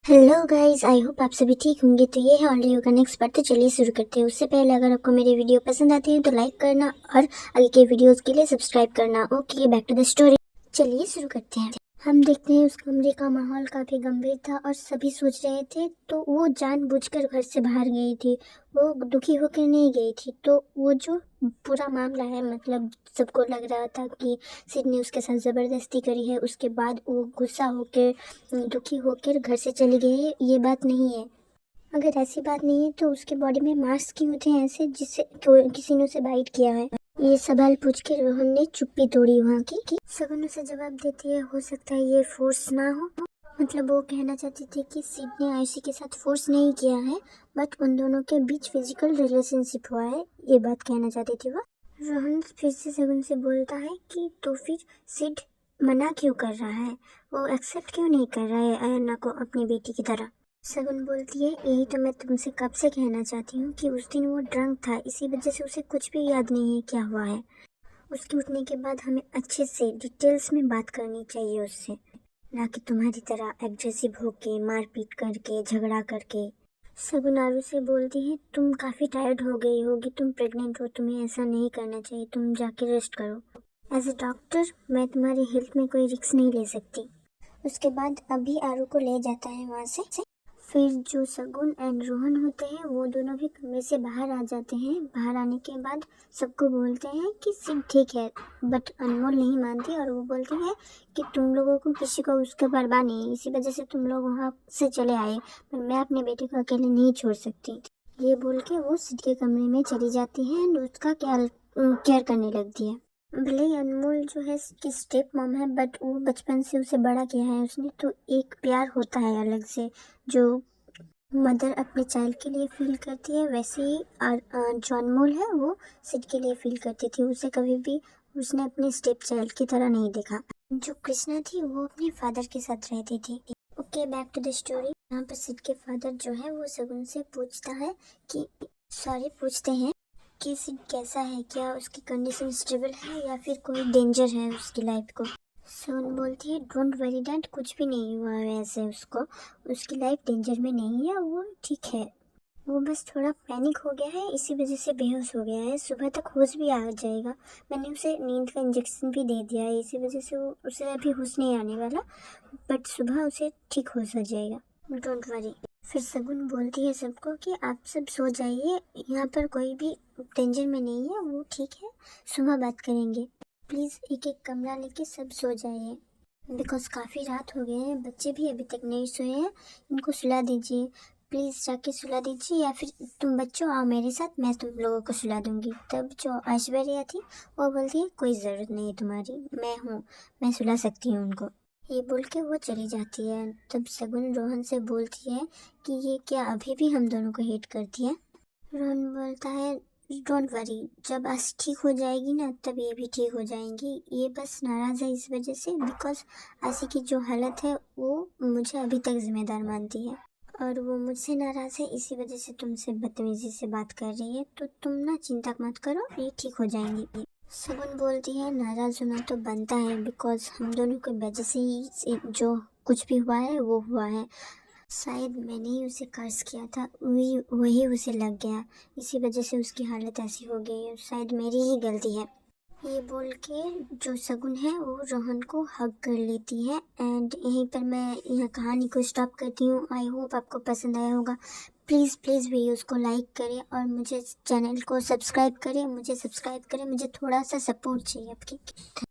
Hello guys, I hope आप सभी ठीक होंगे। तो ये है ऑडियो का नेक्स्ट पार्ट। तो चलिए शुरू करते हैं। उससे पहले अगर आपको मेरी वीडियो पसंद आती है तो लाइक करना और आगे के वीडियोस के लिए सब्सक्राइब करना। Okay, back to the story. चलिए शुरू करते हैं। हम देखते हैं उस कमरे का माहौल काफी गंभीर था और सभी सोच रहे थे। तो वो जानबूझकर घर से बाहर गई थी, वो दुखी होकर नहीं गई थी। तो वो जो पूरा मामला है, मतलब सबको लग रहा था कि सिड ने उसके साथ ज़बरदस्ती करी है। उसके बाद वो गुस्सा होकर, दुखी होकर घर से चली गई है, ये बात नहीं है। अगर ऐसी बात नहीं है तो उसके बॉडी में मार्क्स क्यों थे ऐसे, जिससे किसी ने उसे बाइट किया है? ये सवाल पूछ के रोहन ने चुप्पी तोड़ी वहाँ की। सगुन उसे जवाब देती है, हो सकता है ये फोर्स ना हो। मतलब वो कहना चाहती थी कि सिड ने आयुषी के साथ फोर्स नहीं किया है, बट उन दोनों के बीच फिजिकल रिलेशनशिप हुआ है, ये बात कहना चाहती थी वो। रोहन फिर से सगुन से बोलता है कि तो फिर सिड मना क्यों कर रहा है, वो एक्सेप्ट क्यों नहीं कर रहा है अयना को अपनी बेटी की तरह। सगुन बोलती है, यही तो मैं तुमसे कब से कहना चाहती हूँ कि उस दिन वो ड्रंक था, इसी वजह से उसे कुछ भी याद नहीं है क्या हुआ है। उसके उठने के बाद हमें अच्छे से डिटेल्स में बात करनी चाहिए उससे, ना कि तुम्हारी तरह एग्रेसिव होके, मारपीट करके, झगड़ा करके। सगुन आरू से बोलती है, तुम काफ़ी टायर्ड हो गई होगी, तुम प्रेग्नेंट हो, तुम्हें ऐसा नहीं करना चाहिए, तुम जाके रेस्ट करो। एज ए डॉक्टर मैं तुम्हारी हेल्थ में कोई रिस्क नहीं ले सकती। उसके बाद अभी आरू को ले जाता है वहाँ से। फिर जो सगुन एंड रोहन होते हैं वो दोनों भी कमरे से बाहर आ जाते हैं। बाहर आने के बाद सबको बोलते हैं कि सिड ठीक है, बट अनमोल नहीं मानती और वो बोलती है कि तुम लोगों को किसी को उसके परवाह नहीं है, इसी वजह से तुम लोग वहाँ से चले आए, पर मैं अपने बेटे को अकेले नहीं छोड़ सकती। ये बोल के वो सिड के कमरे में चली जाती है एंड उसका केयर करने लगती है। भले ही अनमोल जो है कि स्टेप मॉम है, बट वो बचपन से उसे बड़ा किया है उसने, तो एक प्यार होता है अलग से जो मदर अपने चाइल्ड के लिए फील करती है, वैसे ही जो अनमोल है वो सिड के लिए फील करती थी। उसे कभी भी उसने अपने स्टेप चाइल्ड की तरह नहीं देखा। जो कृष्णा थी वो अपने फादर के साथ रहती थी। Okay, back to the story. यहाँ पर सिड के फादर जो है वो सगुन से पूछते हैं कि सिड कैसा है, क्या उसकी कंडीशन स्टेबल है या फिर कोई डेंजर है उसकी लाइफ को। सगुन बोलती है, डोंट वरी डैड, कुछ भी नहीं हुआ है ऐसे उसको, उसकी लाइफ डेंजर में नहीं है, वो ठीक है। वो बस थोड़ा पैनिक हो गया है, इसी वजह से बेहोश हो गया है, सुबह तक होश भी आ जाएगा। मैंने उसे नींद का इंजेक्शन भी दे दिया है, इसी वजह से उसे अभी होश नहीं आने वाला, बट सुबह उसे ठीक होश आ जाएगा, डोंट वरी। फिर सगुन बोलती है सबको कि आप सब सो जाइए, यहाँ पर कोई भी डेंजर में नहीं है, वो ठीक है, सुबह बात करेंगे। प्लीज़ एक एक कमरा लेके सब सो जाइए, बिकॉज काफ़ी रात हो गए हैं, बच्चे भी अभी तक नहीं सोए हैं, इनको सुला दीजिए, प्लीज़ जाके सुला दीजिए, या फिर तुम बच्चों आओ मेरे साथ, मैं तुम लोगों को सुला दूंगी। तब जो ऐश्वर्या थी वो बोलती है, कोई ज़रूरत नहीं है तुम्हारी, मैं हूँ, मैं सुला सकती हूँ उनको। ये बोल के वो चली जाती है। तब सगुन रोहन से बोलती है कि ये क्या अभी भी हम दोनों को हेट करती है। रोहन बोलता है, डोंट वरी, जब आस ठीक हो जाएगी ना तब ये भी ठीक हो जाएंगी, ये बस नाराज़ है इस वजह से, बिकॉज आशी की जो हालत है वो मुझे अभी तक जिम्मेदार मानती है और वो मुझसे नाराज़ है, इसी वजह से तुमसे बदतमीजी से बात कर रही है, तो तुम ना चिंता मत करो, ये ठीक हो जाएंगी। सगुन बोलती है, नाराज़ होना तो बनता है, बिकॉज हम दोनों की वजह से ही जो कुछ भी हुआ है वो हुआ है। शायद मैंने ही उसे कर्ज किया था, वही उसे लग गया, इसी वजह से उसकी हालत ऐसी हो गई है, शायद मेरी ही गलती है। ये बोल के जो सगुन है वो रोहन को हग कर लेती है। एंड यहीं पर मैं यहाँ कहानी को स्टॉप करती हूँ। आई होप आपको पसंद आया होगा। प्लीज़ प्लीज़ वीडियोज़ को लाइक करें और मुझे चैनल को सब्सक्राइब करें, मुझे थोड़ा सा सपोर्ट चाहिए आपकी।